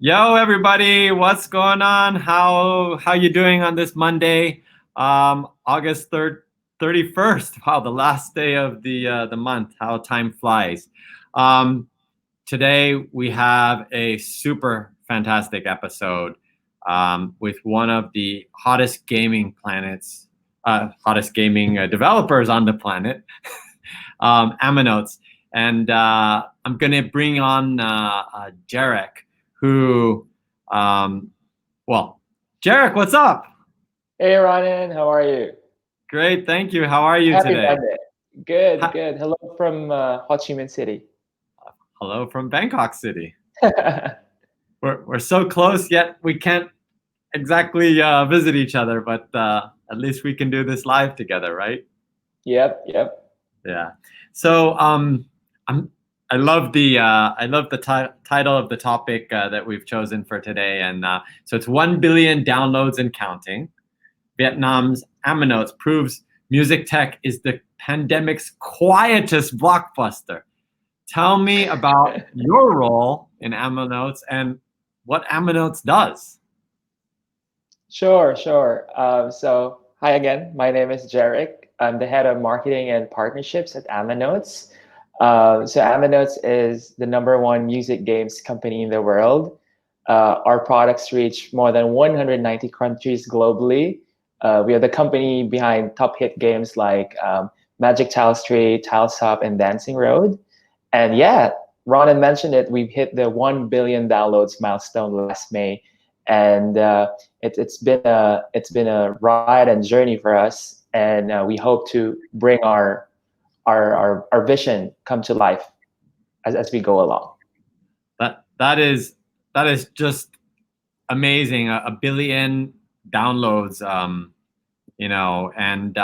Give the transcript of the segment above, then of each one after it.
Yo, everybody, what's going on? How you doing on this Monday, August 31st? Wow, the last day of the month. How time flies. Um, Today we have a super fantastic episode with one of the hottest gaming developers on the planet, Amanotes, and I'm gonna bring on Jheric, who, well, Jheric, what's up? Hey Ronen, how are you? Great, thank you. How are you Happy today? Monday. Good, Ha- good. Hello from Ho Chi Minh City. Hello from Bangkok City. We're so close, yet we can't exactly visit each other, but at least we can do this live together, right? Yep. Yeah. So I'm I love the title of the topic that we've chosen for today, and so it's 1 billion downloads and counting. Vietnam's Amanotes proves music tech is the pandemic's quietest blockbuster. Tell me about your role in Amanotes and what Amanotes does. Sure. So, hi again. My name is Jheric. I'm the head of marketing and partnerships at Amanotes. So, Amanotes is the number one music games company in the world. Our products reach more than 190 countries globally. We are the company behind top hit games like Magic Tile Street, Tiles Up, and Dancing Road. And yeah, Ronan mentioned it. We've hit the 1 billion downloads milestone last May, and it's been a ride and journey for us. And we hope to bring our vision come to life as we go along. That is just amazing. A billion downloads, and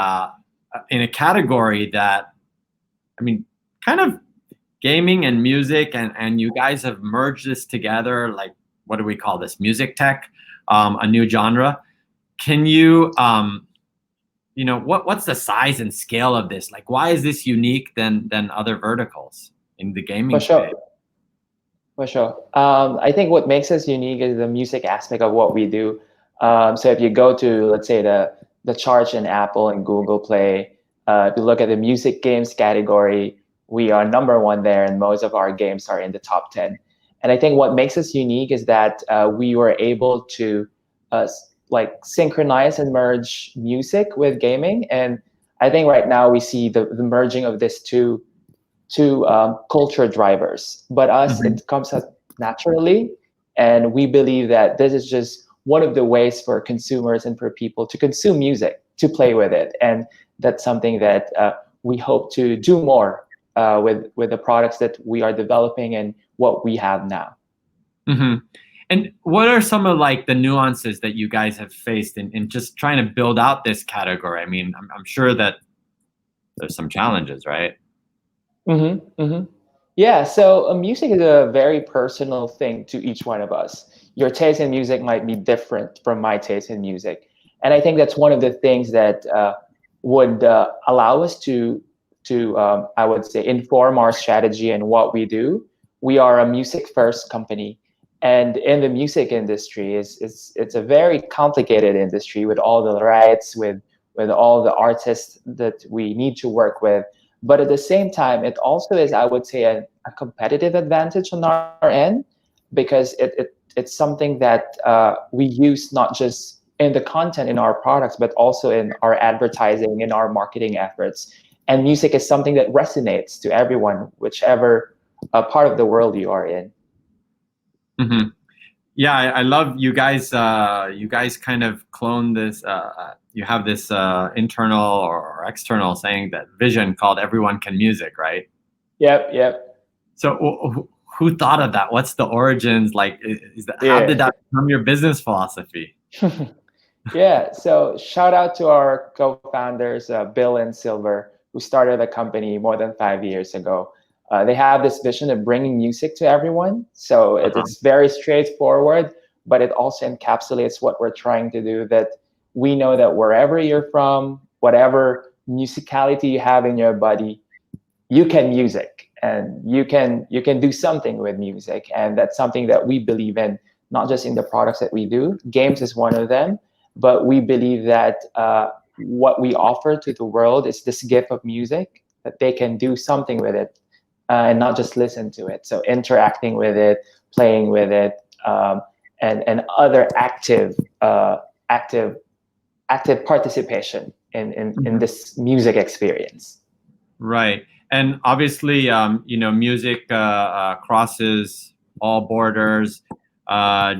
in a category that, I mean, kind of gaming and music, and you guys have merged this together. Like, what do we call this? Music tech, a new genre. Can you, what's the size and scale of this? Like, why is this unique than other verticals in the For gaming sure. space? For sure. I think what makes us unique is the music aspect of what we do. So if you go to, let's say, the charts in Apple and Google Play, if you look at the music games category, we are number one there, and most of our games are in the top 10. And I think what makes us unique is that we were able to like synchronize and merge music with gaming. And I think right now we see the merging of these two culture drivers. But us, Mhm. it comes up naturally, and we believe that this is just one of the ways for consumers and for people to consume music, to play with it, and that's something that we hope to do more with the products that we are developing and what we have now. hmm And what are some of like the nuances that you guys have faced in just trying to build out this category? I mean, I'm sure that there's some challenges, right? Mm-hmm. Yeah, so music is a very personal thing to each one of us. Your taste in music might be different from my taste in music, and I think that's one of the things that would allow us to I would say inform our strategy and what we do. We are a music first company, and in the music industry, it's a very complicated industry with all the rights, with all the artists that we need to work with, but at the same time, it also is, I would say, a competitive advantage on our end, because it's something that we use not just in the content in our products, but also in our advertising, in our marketing efforts. And music is something that resonates to everyone, whichever part of the world you are in. hmm Yeah, I love you guys. You guys kind of clone this. You have this internal or external saying that vision called "Everyone Can Music," right? Yep. So, who thought of that? What's the origins? Like, how Yeah. did that become your business philosophy? Yeah, so shout out to our co-founders, Bill and Silver, who started the company more than 5 years ago. They have this vision of bringing music to everyone. So Uh-huh. it's very straightforward, but it also encapsulates what we're trying to do. That we know that wherever you're from, whatever musicality you have in your body, you can music, and you can do something with music, and that's something that we believe in, not just in the products that we do. Games is one of them, but we believe that what we offer to the world is this gift of music, that they can do something with it and not just listen to it. So interacting with it, playing with it, and other active participation in this music experience. Right. And obviously, music crosses all borders,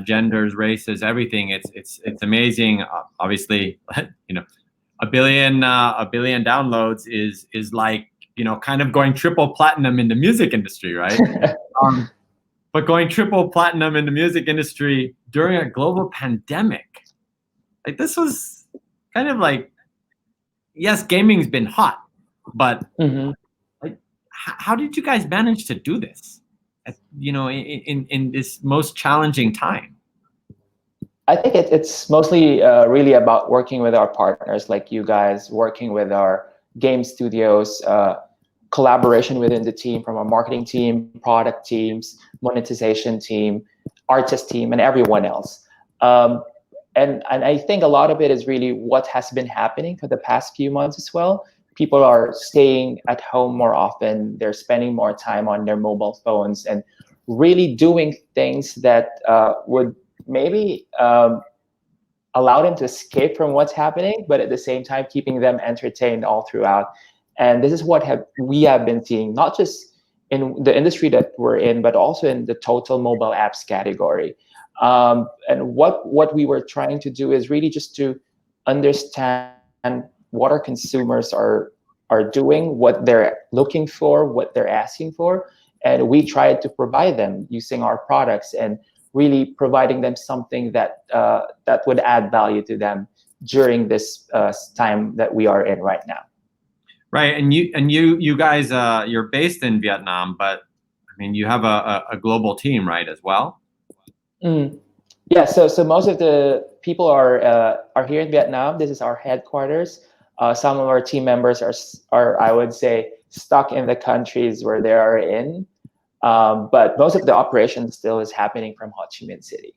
genders, races, everything. It's amazing. Obviously, a billion downloads is like kind of going triple platinum in the music industry, right? But going triple platinum in the music industry during a global pandemic, like this was kind of like, yes, gaming's been hot, but like, how did you guys manage to do this? In this most challenging time? I think it's mostly really about working with our partners, like you guys, working with our game studios, collaboration within the team, from our marketing team, product teams, monetization team, artist team, and everyone else. And I think a lot of it is really what has been happening for the past few months as well. People are staying at home more often. They're spending more time on their mobile phones and really doing things that would maybe allow them to escape from what's happening, but at the same time keeping them entertained all throughout. And this is what we have been seeing, not just in the industry that we're in, but also in the total mobile apps category. And what we were trying to do is really just to understand what our consumers are doing, what they're looking for, what they're asking for, and we tried to provide them using our products and really providing them something that that would add value to them during this time that we are in right now. Right, and you guys, you're based in Vietnam, but I mean, you have a global team, right, as well? Yeah, so most of the people are here in Vietnam. This is our headquarters. Some of our team members are I would say stuck in the countries where they are in, but most of the operation still is happening from Ho Chi Minh City.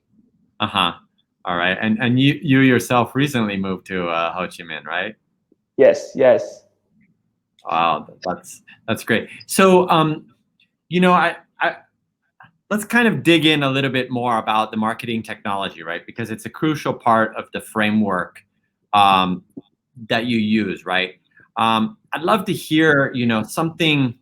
All right, and you yourself recently moved to Ho Chi Minh, right? Yes. Wow, that's great. So, I let's kind of dig in a little bit more about the marketing technology, right? Because it's a crucial part of the framework that you use, right? I'd love to hear, something.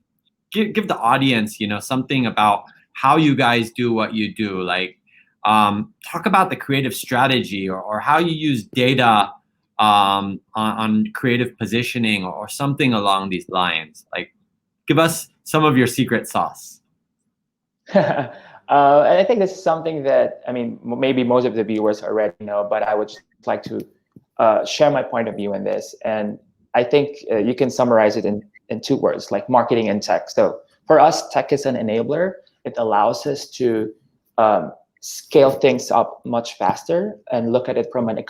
Give the audience, something about how you guys do what you do. Like, talk about the creative strategy or how you use data on creative positioning or something along these lines. Like, give us some of your secret sauce. And I think this is something that, I mean, maybe most of the viewers already know, but I would just like to share my point of view in this. And I think you can summarize it in two words, like marketing and tech. So for us, tech is an enabler. It allows us to scale things up much faster and look at it from an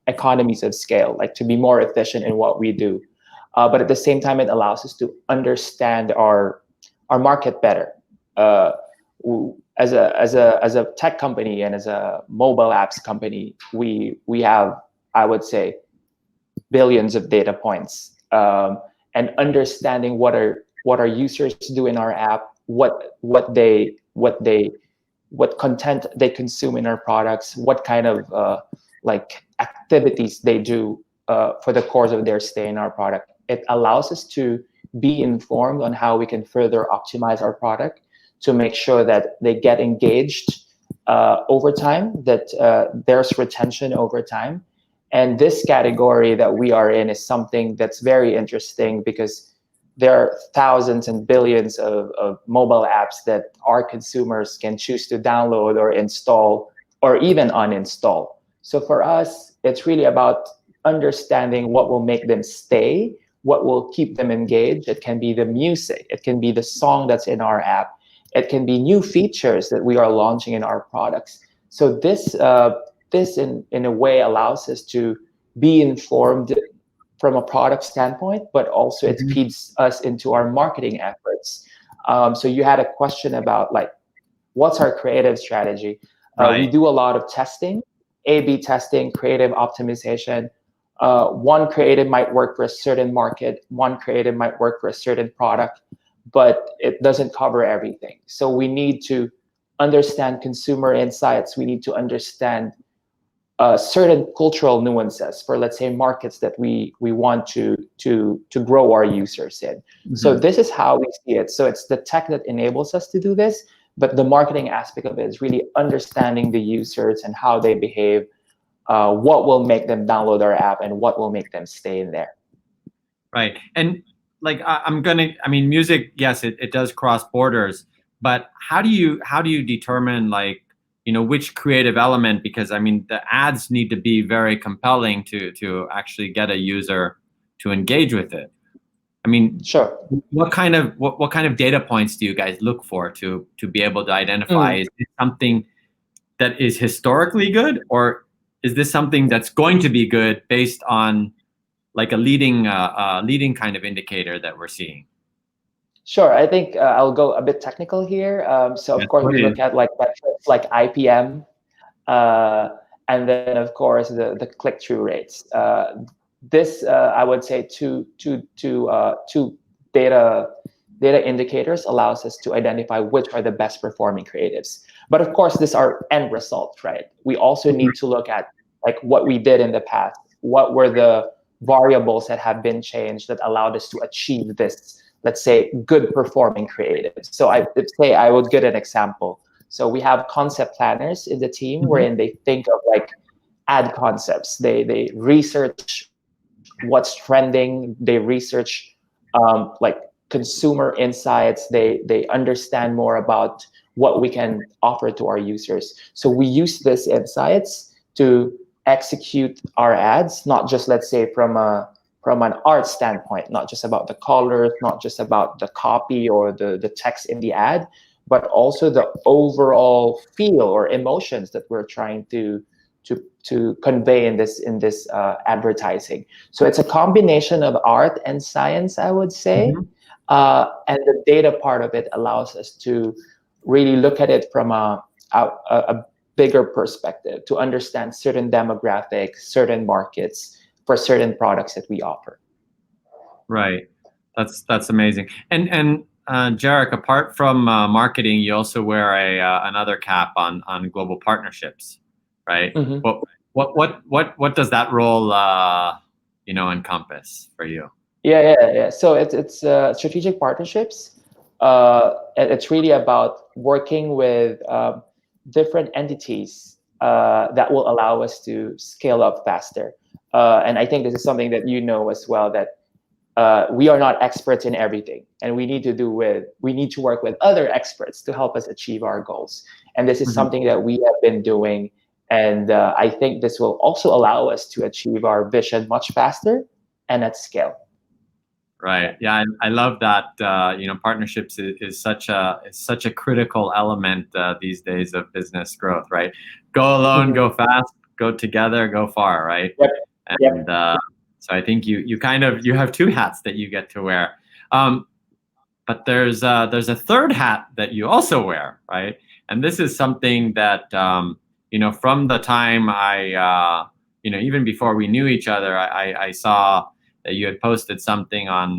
economies of scale, like to be more efficient in what we do. But at the same time, it allows us to understand our market better. As a tech company and as a mobile apps company, we have, I would say, billions of data points, and understanding what our users do in our app, what content they consume in our products, what kind of like activities they do for the course of their stay in our product. It allows us to be informed on how we can further optimize our product to make sure that they get engaged over time, that there's retention over time. And this category that we are in is something that's very interesting because there are thousands and billions of mobile apps that our consumers can choose to download or install or even uninstall. So for us, it's really about understanding what will make them stay, what will keep them engaged. It can be the music, it can be the song that's in our app, it can be new features that we are launching in our products. So this in a way allows us to be informed from a product standpoint, but also it feeds us into our marketing efforts. So you had a question about like, what's our creative strategy? We do a lot of testing, A/B testing, creative optimization. One creative might work for a certain market, one creative might work for a certain product, but it doesn't cover everything. So we need to understand consumer insights. We need to understand certain cultural nuances for, let's say, markets that we want to grow our users in. Mm-hmm. So this is how we see it. So it's the tech that enables us to do this, but the marketing aspect of it is really understanding the users and how they behave, what will make them download our app and what will make them stay in there. Right. And like music, yes, it does cross borders, but how do you determine, like, which creative element, because the ads need to be very compelling to actually get a user to engage with it. Sure. What kind of data points do you guys look for to be able to identify, is it something that is historically good, or is this something that's going to be good based on like a leading kind of indicator that we're seeing? Sure. I think I'll go a bit technical here. So of course we look at like metrics like IPM, and then of course the click-through rates. This I would say two data indicators allows us to identify which are the best performing creatives. But of course, these are end results, right? We also need to look at like what we did in the past. What were the variables that have been changed that allowed us to achieve this, let's say, good performing creatives? So I would get an example. So we have concept planners in the team wherein they think of like ad concepts. They research what's trending. They research like consumer insights. They understand more about what we can offer to our users. So we use these insights to execute our ads, not just, let's say, from an art standpoint, not just about the colors, not just about the copy or the text in the ad, but also the overall feel or emotions that we're trying to convey in this advertising. So it's a combination of art and science, I would say. And the data part of it allows us to really look at it from a bigger perspective, to understand certain demographics, certain markets for certain products that we offer. Right. That's amazing. And Jheric, apart from marketing, you also wear another cap on global partnerships, right? What does that role encompass for you? Yeah. So it's strategic partnerships. It's really about working with different entities that will allow us to scale up faster. And I think this is something that you know as well, that we are not experts in everything, and we need to work with other experts to help us achieve our goals. And this is something that we have been doing. And I think this will also allow us to achieve our vision much faster and at scale. Right. Yeah, I love that. Partnerships is such a critical element these days of business growth. Right. Go alone, go fast. Go together, go far. Right. Yep. And so I think you have two hats that you get to wear. But there's a third hat that you also wear, right? And this is something that from the time I even before we knew each other, I saw that you had posted something on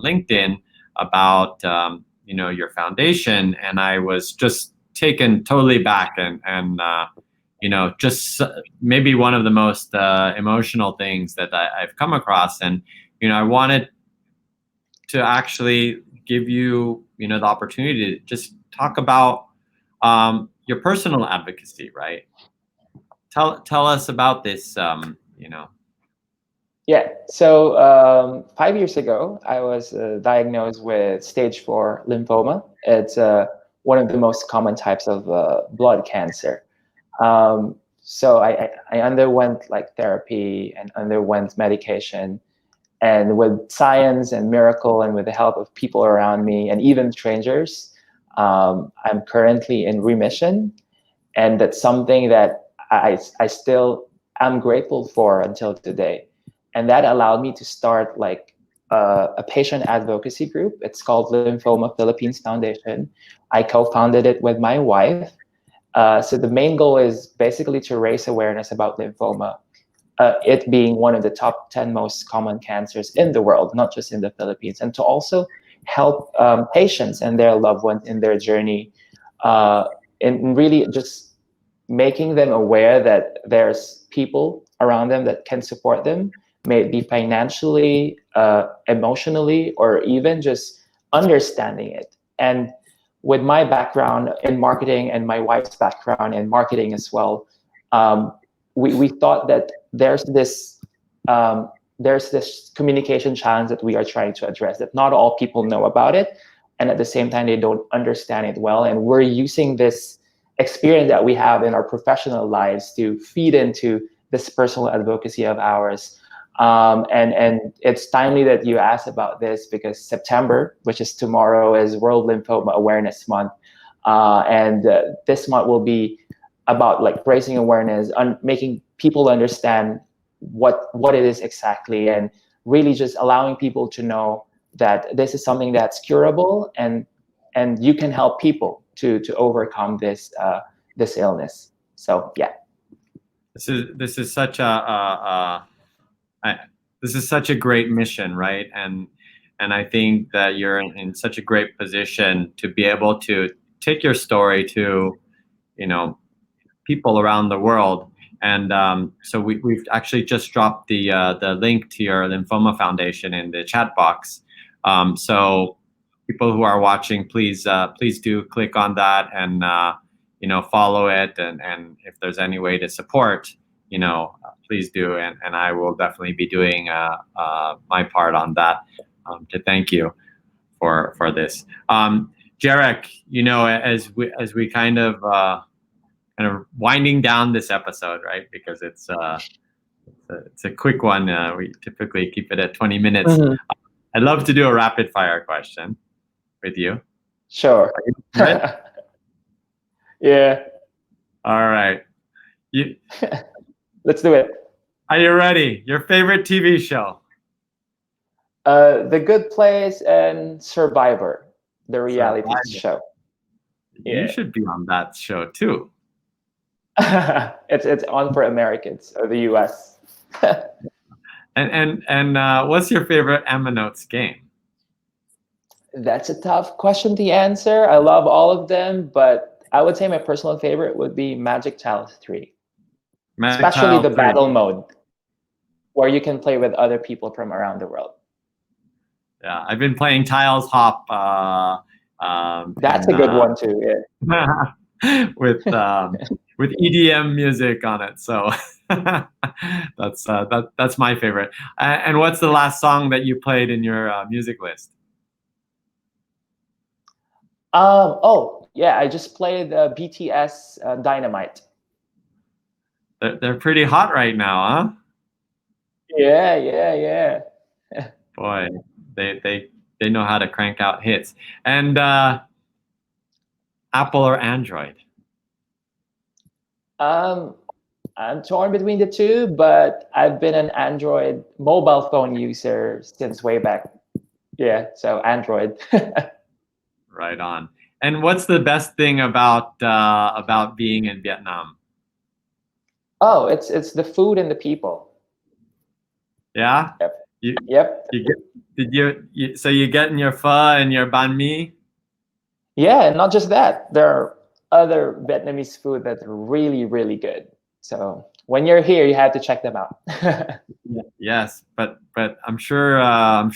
LinkedIn about your foundation, and I was just taken totally back, and just maybe one of the most emotional things that I've come across. And I wanted to actually give you the opportunity to just talk about your personal advocacy, right? Tell us about this. Yeah. So 5 years ago, I was diagnosed with stage 4 lymphoma. It's one of the most common types of blood cancer. So I underwent like therapy and underwent medication, and with science and miracle and with the help of people around me and even strangers, I'm currently in remission. And that's something that I still am grateful for until today. And that allowed me to start like a patient advocacy group. It's called Lymphoma Philippines Foundation. I co-founded it with my wife. So the main goal is basically to raise awareness about lymphoma, it being one of the top 10 most common cancers in the world, not just in the Philippines, and to also help patients and their loved ones in their journey, and really just making them aware that there's people around them that can support them, may it be financially, emotionally, or even just understanding it. And with my background in marketing and my wife's background in marketing as well, we thought that there's this communication challenge that we are trying to address, that not all people know about it, and at the same time they don't understand it well. And we're using this experience that we have in our professional lives to feed into this personal advocacy of ours. And it's timely that you asked about this, because September, which is tomorrow, is World Lymphoma Awareness Month. And this month will be about like raising awareness, making people understand what it is exactly, and really just allowing people to know that this is something that's curable, and you can help people to overcome this this illness. So yeah, This is such this is such a great mission, right? And I think that you're in such a great position to be able to take your story to, you know, people around the world. And so we've actually just dropped the link to your lymphoma foundation in the chat box. So people who are watching, please do click on that and you know, follow it. And if there's any way to support, you know, please do. And I will definitely be doing my part on that to thank you for this. Jheric, you know, as we kind of winding down this episode, right? Because it's a quick one. We typically keep it at 20 minutes. Mm-hmm. I'd love to do a rapid fire question with you. Sure. Yeah. All right. Let's do it. Are you ready? Your favorite TV show? The Good Place and Survivor, the reality show. You should be on that show too. It's on for Americans or the US. and what's your favorite Amanotes game? That's a tough question to answer. I love all of them, but I would say my personal favorite would be Magic Tiles 3. Especially the battle mode, where you can play with other people from around the world. Yeah, I've been playing Tiles Hop. That's a good one too. Yeah. with EDM music on it, so that's my favorite. And what's the last song that you played in your music list? Oh yeah, I just played BTS Dynamite. They're pretty hot right now, huh? Yeah. Boy, they know how to crank out hits. And Apple or Android? I'm torn between the two, but I've been an Android mobile phone user since way back. Yeah, so Android. Right on. And what's the best thing about being in Vietnam? Oh, it's the food and the people. Yeah. Yep. So you getting your pho and your banh mi? Yeah, and not just that. There are other Vietnamese food that's really, really good. So when you're here, you have to check them out. Yes, but I'm sure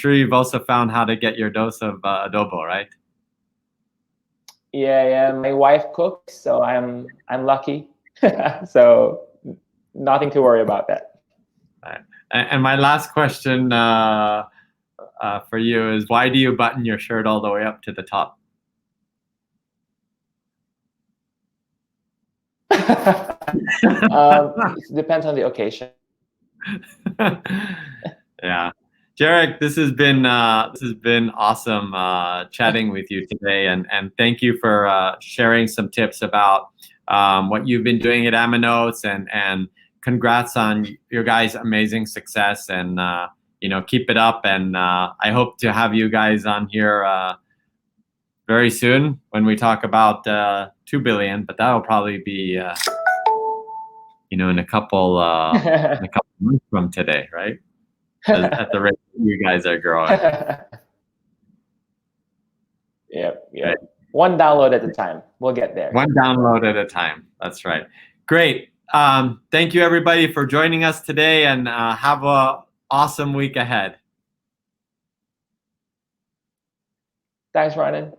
you've also found how to get your dose of adobo, right? Yeah. My wife cooks, so I'm lucky. So nothing to worry about that. Right. And my last question for you is, why do you button your shirt all the way up to the top? It depends on the occasion. Yeah. Jheric, this has been awesome chatting with you today, and thank you for sharing some tips about what you've been doing at Amanotes, and congrats on your guys' amazing success, and you know, keep it up, and I hope to have you guys on here very soon when we talk about 2 billion, but that'll probably be in a couple months from today, right? At the rate you guys are growing. Yep. Right. One download at a time. We'll get there. One download at a time. That's right. Great. Thank you everybody for joining us today, and have a awesome week ahead. Thanks, Ronen.